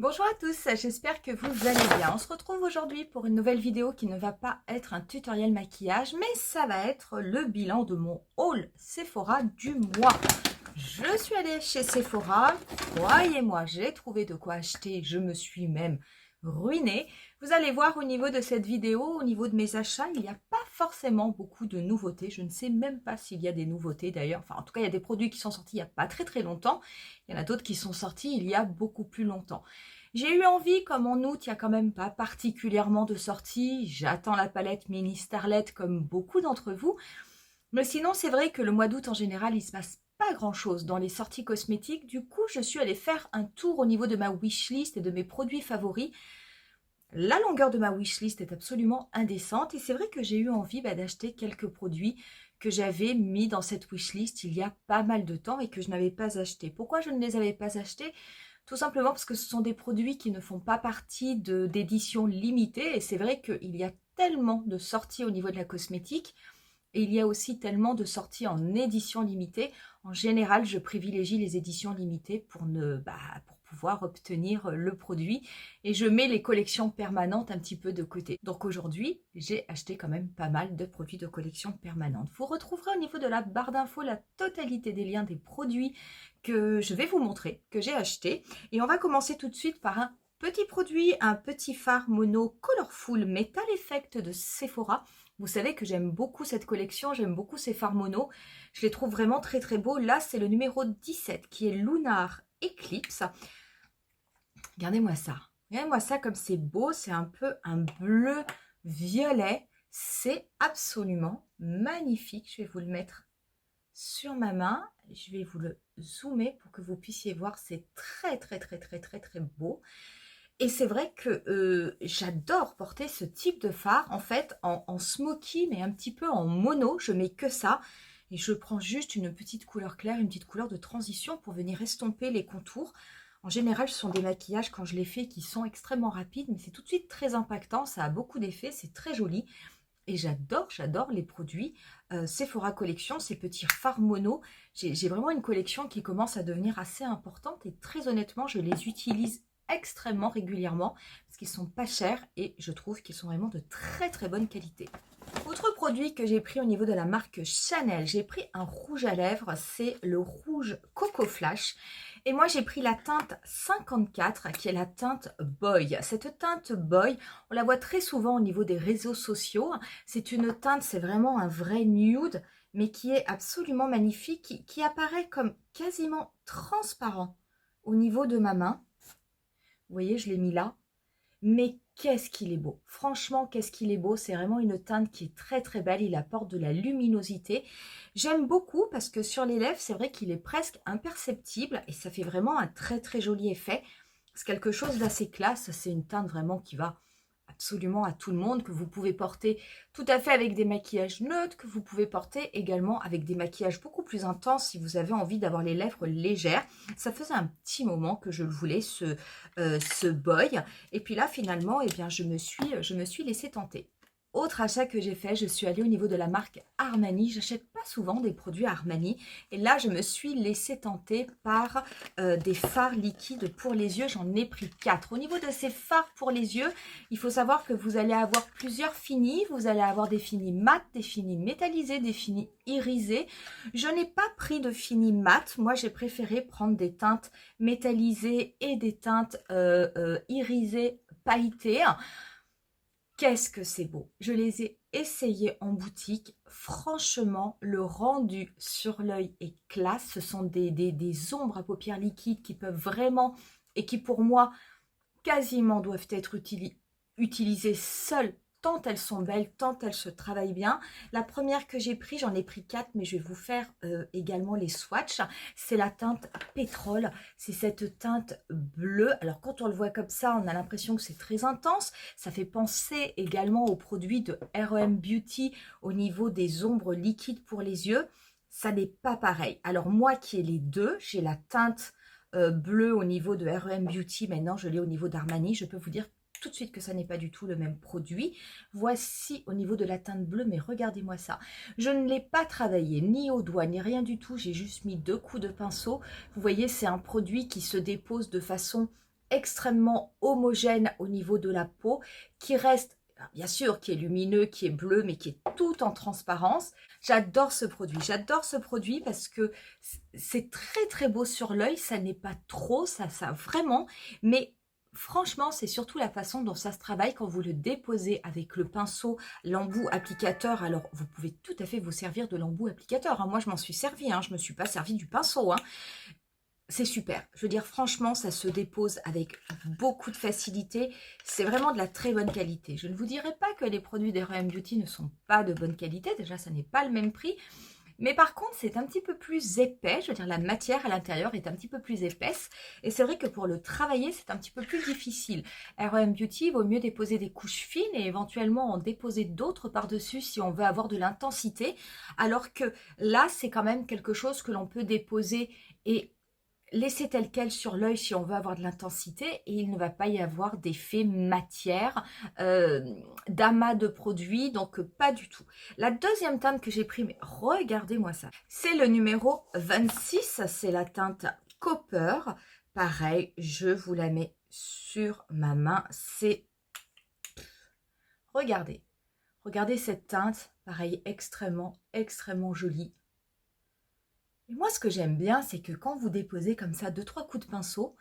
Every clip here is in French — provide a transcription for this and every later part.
Bonjour à tous, j'espère que vous allez bien. On se retrouve aujourd'hui pour une nouvelle vidéo qui ne va pas être un tutoriel maquillage, mais ça va être le bilan de mon haul Sephora du mois. Je suis allée chez Sephora, croyez-moi, j'ai trouvé de quoi acheter, je me suis même ruinée. Vous allez voir au niveau de cette vidéo, au niveau de mes achats, il n'y a pas forcément beaucoup de nouveautés. Je ne sais même pas s'il y a des nouveautés d'ailleurs. Enfin, en tout cas, il y a des produits qui sont sortis il n'y a pas très longtemps. Il y en a d'autres qui sont sortis il y a beaucoup plus longtemps. J'ai eu envie, comme en août, il n'y a quand même pas particulièrement de sorties. J'attends la palette Mini Starlet comme beaucoup d'entre vous. Mais sinon, c'est vrai que le mois d'août, en général, il se passe pas grand-chose dans les sorties cosmétiques. Du coup, je suis allée faire un tour au niveau de ma wishlist et de mes produits favoris. La longueur de ma wishlist est absolument indécente et c'est vrai que j'ai eu envie d'acheter quelques produits que j'avais mis dans cette wishlist il y a pas mal de temps et que je n'avais pas acheté. Pourquoi je ne les avais pas achetés? Tout simplement parce que ce sont des produits qui ne font pas partie d'éditions limitées et c'est vrai qu'il y a tellement de sorties au niveau de la cosmétique et il y a aussi tellement de sorties en édition limitée. En général, je privilégie les éditions limitées pour pouvoir obtenir le produit et je mets les collections permanentes un petit peu de côté. Donc aujourd'hui, j'ai acheté quand même pas mal de produits de collection permanente. Vous retrouverez au niveau de la barre d'infos la totalité des liens des produits que je vais vous montrer, que j'ai acheté. Et on va commencer tout de suite par un petit produit, un petit fard mono Colorful Metal Effect de Sephora. Vous savez que j'aime beaucoup cette collection, j'aime beaucoup ces fards mono. Je les trouve vraiment très beaux. Là, c'est le numéro 17 qui est Lunar Eclipse. Regardez-moi ça. Regardez-moi ça comme c'est beau. C'est un peu un bleu violet. C'est absolument magnifique. Je vais vous le mettre sur ma main. Je vais vous le zoomer pour que vous puissiez voir. C'est très beau. Et c'est vrai que j'adore porter ce type de fard, en fait, en smoky, mais un petit peu en mono. Je mets que ça. Et je prends juste une petite couleur claire, une petite couleur de transition pour venir estomper les contours. En général, ce sont des maquillages, quand je les fais, qui sont extrêmement rapides, mais c'est tout de suite très impactant. Ça a beaucoup d'effets, c'est très joli. Et j'adore les produits Sephora Collection, ces petits fards mono. J'ai vraiment une collection qui commence à devenir assez importante et très honnêtement, je les utilise extrêmement régulièrement parce qu'ils sont pas chers et je trouve qu'ils sont vraiment de très bonne qualité. Autre produit que j'ai pris au niveau de la marque Chanel, j'ai pris un rouge à lèvres, c'est le rouge Coco Flash. Et moi, j'ai pris la teinte 54, qui est la teinte Boy. Cette teinte Boy, on la voit très souvent au niveau des réseaux sociaux. C'est une teinte, c'est vraiment un vrai nude, mais qui est absolument magnifique, qui apparaît comme quasiment transparent au niveau de ma main. Vous voyez, je l'ai mis là. Mais qu'est-ce qu'il est beau. Franchement, qu'est-ce qu'il est beau. C'est vraiment une teinte qui est très belle. Il apporte de la luminosité. J'aime beaucoup parce que sur les lèvres, c'est vrai qu'il est presque imperceptible et ça fait vraiment un très joli effet. C'est quelque chose d'assez classe. C'est une teinte vraiment qui va absolument à tout le monde, que vous pouvez porter tout à fait avec des maquillages neutres, que vous pouvez porter également avec des maquillages beaucoup plus intenses si vous avez envie d'avoir les lèvres légères. Ça faisait un petit moment que je le voulais, ce boy. Et puis là, finalement, eh bien, je me suis laissée tenter. Autre achat que j'ai fait, je suis allée au niveau de la marque Armani. J'achète pas souvent des produits Armani. Et là, je me suis laissée tenter par des fards liquides pour les yeux. J'en ai pris 4. Au niveau de ces fards pour les yeux, il faut savoir que vous allez avoir plusieurs finis. Vous allez avoir des finis mat, des finis métallisés, des finis irisés. Je n'ai pas pris de finis mat. Moi, j'ai préféré prendre des teintes métallisées et des teintes irisées pailletées. Qu'est-ce que c'est beau! Je les ai essayés en boutique. Franchement, le rendu sur l'œil est classe. Ce sont des ombres à paupières liquides qui peuvent vraiment, et qui pour moi, quasiment doivent être utilisées seules, tant elles sont belles, tant elles se travaillent bien. La première que j'ai pris, j'en ai pris 4, mais je vais vous faire également les swatchs. C'est la teinte pétrole, c'est cette teinte bleue. Alors quand on le voit comme ça, on a l'impression que c'est très intense. Ça fait penser également aux produits de R.E.M. Beauty au niveau des ombres liquides pour les yeux. Ça n'est pas pareil. Alors moi qui ai les deux, j'ai la teinte bleu au niveau de R.E.M. Beauty, maintenant je l'ai au niveau d'Armani. Je peux vous dire tout de suite que ça n'est pas du tout le même produit. Voici au niveau de la teinte bleue, mais regardez-moi ça. Je ne l'ai pas travaillé ni au doigt ni rien du tout. J'ai juste mis 2 coups de pinceau. Vous voyez, c'est un produit qui se dépose de façon extrêmement homogène au niveau de la peau, qui reste, bien sûr, qui est lumineux, qui est bleu, mais qui est tout en transparence. J'adore ce produit parce que c'est très très beau sur l'œil, ça n'est pas trop, ça vraiment, mais franchement, c'est surtout la façon dont ça se travaille quand vous le déposez avec le pinceau, l'embout applicateur. Alors, vous pouvez tout à fait vous servir de l'embout applicateur, hein. Moi, je m'en suis servi, hein. Je ne me suis pas servi du pinceau, hein. C'est super. Je veux dire, franchement, ça se dépose avec beaucoup de facilité. C'est vraiment de la très bonne qualité. Je ne vous dirai pas que les produits d'Heroic Beauty ne sont pas de bonne qualité. Déjà, ça n'est pas le même prix. Mais par contre, c'est un petit peu plus épais. Je veux dire, la matière à l'intérieur est un petit peu plus épaisse. Et c'est vrai que pour le travailler, c'est un petit peu plus difficile. Heroic Beauty, il vaut mieux déposer des couches fines et éventuellement en déposer d'autres par-dessus si on veut avoir de l'intensité. Alors que là, c'est quand même quelque chose que l'on peut déposer et laisser tel quel sur l'œil si on veut avoir de l'intensité, et il ne va pas y avoir d'effet matière, d'amas de produits, donc pas du tout. La deuxième teinte que j'ai pris, mais regardez-moi ça, c'est le numéro 26, c'est la teinte Copper. Pareil, je vous la mets sur ma main, c'est... Regardez, regardez cette teinte, pareil, extrêmement, extrêmement jolie. Et moi, ce que j'aime bien, c'est que quand vous déposez comme ça 2-3 coups de pinceau,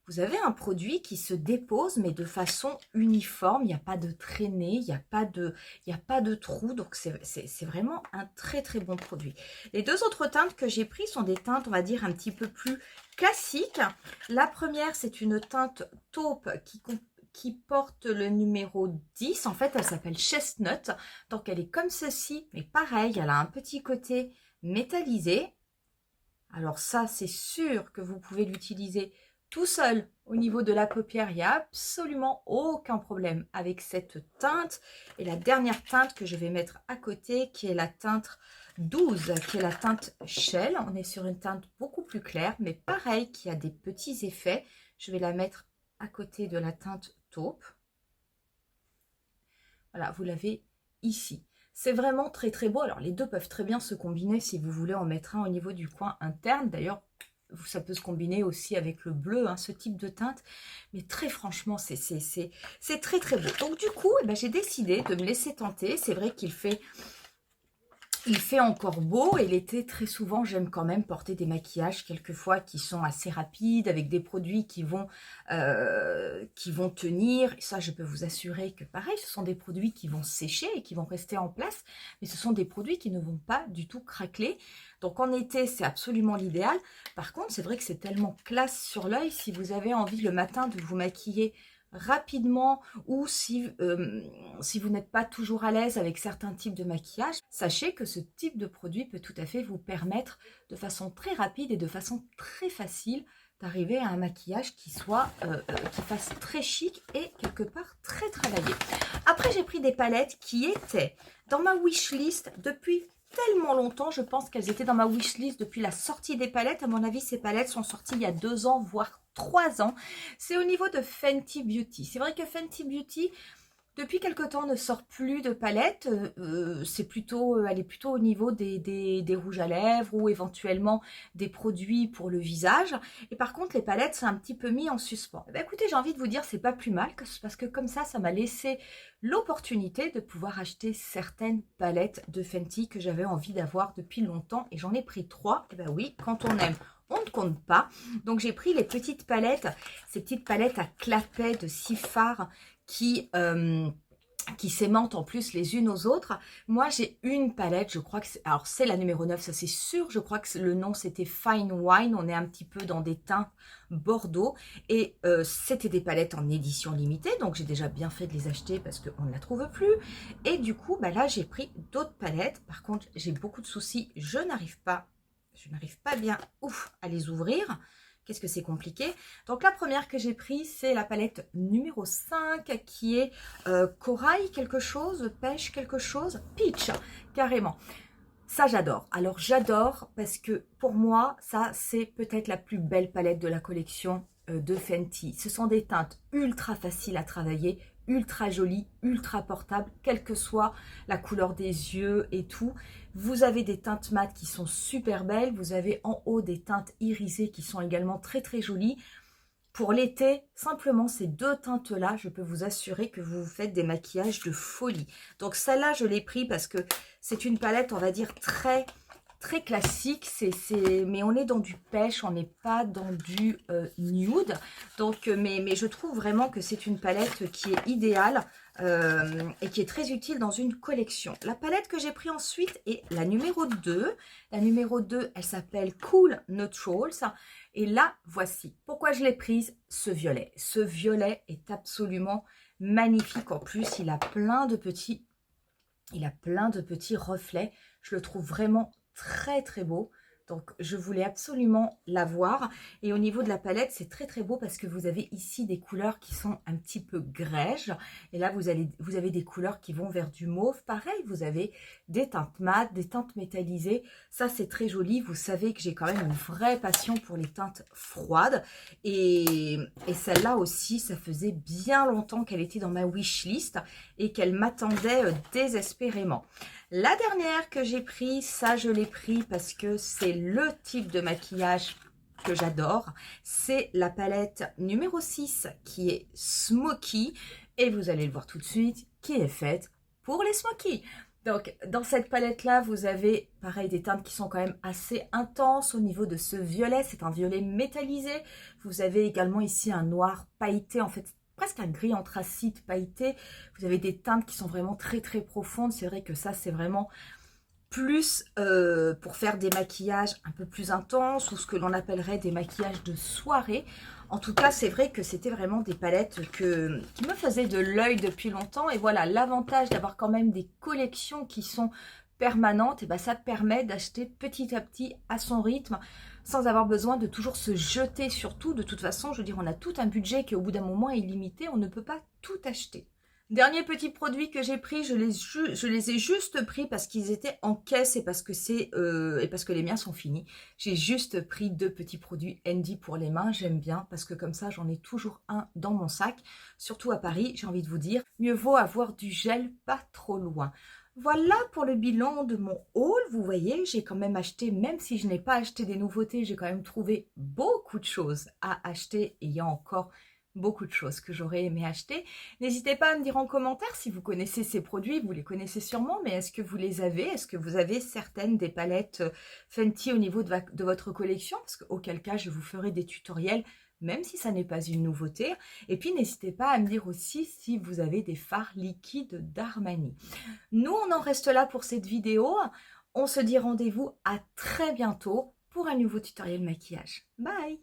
vous avez un produit qui se dépose, mais de façon uniforme. Il n'y a pas de traînée, il n'y a pas de trou. Donc, c'est vraiment un très, très bon produit. Les deux autres teintes que j'ai prises sont des teintes, on va dire, un petit peu plus classiques. La première, c'est une teinte taupe qui porte le numéro 10. En fait, elle s'appelle Chestnut. Donc, elle est comme ceci, mais pareil, elle a un petit côté métallisé. Alors ça, c'est sûr que vous pouvez l'utiliser tout seul au niveau de la paupière. Il n'y a absolument aucun problème avec cette teinte. Et la dernière teinte que je vais mettre à côté, qui est la teinte 12, qui est la teinte Shell. On est sur une teinte beaucoup plus claire, mais pareil, qui a des petits effets. Je vais la mettre à côté de la teinte taupe. Voilà, vous l'avez ici. C'est vraiment très très beau. Alors les deux peuvent très bien se combiner si vous voulez en mettre un au niveau du coin interne. D'ailleurs, ça peut se combiner aussi avec le bleu, hein, ce type de teinte. Mais très franchement, c'est très très beau. Donc du coup, eh ben, j'ai décidé de me laisser tenter. C'est vrai qu'il fait... Il fait encore beau et l'été, très souvent, j'aime quand même porter des maquillages quelquefois qui sont assez rapides, avec des produits qui vont tenir. Et ça, je peux vous assurer que pareil, ce sont des produits qui vont sécher et qui vont rester en place, mais ce sont des produits qui ne vont pas du tout craqueler. Donc en été, c'est absolument l'idéal. Par contre, c'est vrai que c'est tellement classe sur l'œil. Si vous avez envie le matin de vous maquiller rapidement, ou si vous n'êtes pas toujours à l'aise avec certains types de maquillage, sachez que ce type de produit peut tout à fait vous permettre de façon très rapide et de façon très facile d'arriver à un maquillage qui soit qui fasse très chic et quelque part très travaillé. Après, j'ai pris des palettes qui étaient dans ma wishlist depuis tellement longtemps. Je pense qu'elles étaient dans ma wishlist depuis la sortie des palettes. À mon avis, ces palettes sont sorties il y a 2 ans, voire 3 ans. C'est au niveau de Fenty Beauty. C'est vrai que Fenty Beauty, depuis quelque temps, ne sort plus de palettes. C'est plutôt, elle est plutôt au niveau des rouges à lèvres ou éventuellement des produits pour le visage. Et par contre, les palettes, c'est un petit peu mis en suspens. Eh bien, écoutez, j'ai envie de vous dire, c'est pas plus mal parce que comme ça m'a laissé l'opportunité de pouvoir acheter certaines palettes de Fenty que j'avais envie d'avoir depuis longtemps. Et j'en ai pris 3. Et bien oui, quand on aime, on ne compte pas. Donc j'ai pris les petites palettes, ces petites palettes à clapets de 6 fards qui s'aimantent en plus les unes aux autres. Moi j'ai une palette, je crois que c'est, alors c'est la numéro 9, ça c'est sûr, je crois que le nom c'était Fine Wine, on est un petit peu dans des teints bordeaux, et c'était des palettes en édition limitée, donc j'ai déjà bien fait de les acheter parce qu'on ne la trouve plus, et du coup bah là j'ai pris d'autres palettes. Par contre j'ai beaucoup de soucis, je n'arrive pas bien à les ouvrir. Qu'est-ce que c'est compliqué. Donc la première que j'ai prise, c'est la palette numéro 5 qui est corail quelque chose, pêche quelque chose, peach carrément. Ça j'adore. Alors j'adore parce que pour moi, ça c'est peut-être la plus belle palette de la collection de Fenty. Ce sont des teintes ultra faciles à travailler, ultra jolies, ultra portables, quelle que soit la couleur des yeux et tout. Vous avez des teintes mates qui sont super belles. Vous avez en haut des teintes irisées qui sont également très très jolies. Pour l'été, simplement ces deux teintes-là, je peux vous assurer que vous faites des maquillages de folie. Donc celle-là, je l'ai pris parce que c'est une palette, on va dire, très classique. Mais on est dans du pêche, on n'est pas dans du nude. Donc, mais je trouve vraiment que c'est une palette qui est idéale et qui est très utile dans une collection. La palette que j'ai pris ensuite est la numéro 2. La numéro 2, elle s'appelle Cool Neutrals. Et là, voici. Pourquoi je l'ai prise? Ce violet. Ce violet est absolument magnifique. En plus, il a plein de petits reflets. Je le trouve vraiment très beau. Donc, je voulais absolument l'avoir. Et au niveau de la palette, c'est très beau parce que vous avez ici des couleurs qui sont un petit peu grèges. Et là, vous avez des couleurs qui vont vers du mauve. Pareil, vous avez des teintes mates, des teintes métallisées. Ça, c'est très joli. Vous savez que j'ai quand même une vraie passion pour les teintes froides. Et celle-là aussi, ça faisait bien longtemps qu'elle était dans ma wishlist et qu'elle m'attendait désespérément. La dernière que j'ai prise, ça je l'ai pris parce que c'est le type de maquillage que j'adore. C'est la palette numéro 6 qui est Smoky. Et vous allez le voir tout de suite, qui est faite pour les Smoky. Donc dans cette palette-là, vous avez pareil des teintes qui sont quand même assez intenses au niveau de ce violet. C'est un violet métallisé. Vous avez également ici un noir pailleté, en fait presque un gris anthracite pailleté. Vous avez des teintes qui sont vraiment très profondes. C'est vrai que ça, c'est vraiment plus pour faire des maquillages un peu plus intenses ou ce que l'on appellerait des maquillages de soirée. En tout cas, c'est vrai que c'était vraiment des palettes qui me faisaient de l'œil depuis longtemps. Et voilà, l'avantage d'avoir quand même des collections qui sont permanentes, et ben ça permet d'acheter petit à petit à son rythme sans avoir besoin de toujours se jeter sur tout. De toute façon, je veux dire, on a tout un budget qui au bout d'un moment est limité, on ne peut pas tout acheter. Dernier petit produit que j'ai pris, je les ai juste pris parce qu'ils étaient en caisse et parce que les miens sont finis. J'ai juste pris deux petits produits Handy pour les mains. J'aime bien parce que comme ça, j'en ai toujours un dans mon sac. Surtout à Paris, j'ai envie de vous dire, mieux vaut avoir du gel pas trop loin. Voilà pour le bilan de mon haul. Vous voyez, j'ai quand même acheté, même si je n'ai pas acheté des nouveautés, j'ai quand même trouvé beaucoup de choses à acheter. Et il y a encore beaucoup de choses que j'aurais aimé acheter. N'hésitez pas à me dire en commentaire si vous connaissez ces produits, vous les connaissez sûrement, mais est-ce que vous les avez? Est-ce que vous avez certaines des palettes Fenty au niveau de votre collection? Parce qu'auquel cas, je vous ferai des tutoriels, même si ça n'est pas une nouveauté. Et puis, n'hésitez pas à me dire aussi si vous avez des fards liquides d'Armani. Nous, on en reste là pour cette vidéo. On se dit rendez-vous à très bientôt pour un nouveau tutoriel maquillage. Bye!